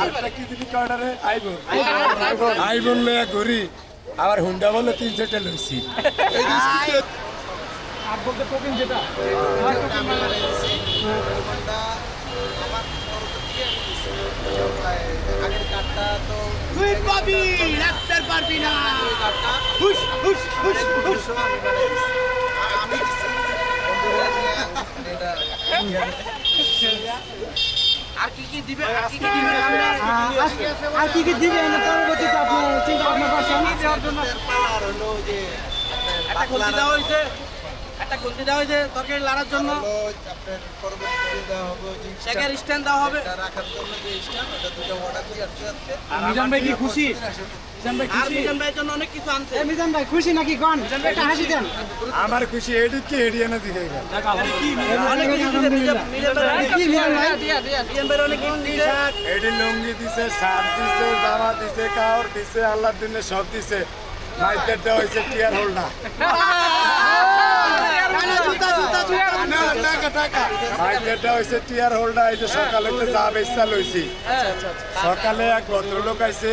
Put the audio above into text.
আরেকটা কি দিবি কয়টারে আইবন আইবন লয়া ঘুরি আবার হুন্ডা বলে 3-4টা লইছি আর বলতে প্রোটিন যেটা আগের কার্ডটা তো তুই পাবি রাখতে পারবি না হুশ হুশ হুশ হুশ আমি আর কি কি দিবে আর কি কি দিবে আমরা আর কি কি দিবেন পরবর্তীতে আপনি চিন্তা ভাবনা করছেন দেওয়ার জন্য আর হলো যে একটা গলতি দেওয়া হয়েছে তরকারি লাড়ার জন্য আপনার পরবর্তীতে দেওয়া হবে যে শেকের স্ট্যান্ড দেওয়া হবে এটা রাখার জন্য যে স্ট্যান্ড এটা দুটো অর্ডার দিয়ে আসছে মিজান ভাই কি খুশি আর মিজান ভাইয়ের জন্য অনেক কিছু আনছে মিজান ভাই খুশি নাকি কোন একটা হাসি দেন আমার খুশি এডি কি এডিয়ানা দিগাইবা অনেক কিছু দিছে মিজান ভাই অনেক কিছু দিছে এডি লুঙ্গি দিছে শার্ট দিছে জামা দিছে কাপড় দিছে আল্লাহর দিনে সব দিছে মাইকের দেওয়া হয়েছে টিয়ার হোল্ডার মাইকের দেওয়া হয়েছে টিয়ার হোল্ডার এই যে সকালে যা বেচা লইছি সকালে এক ভদ্রলোক আইছে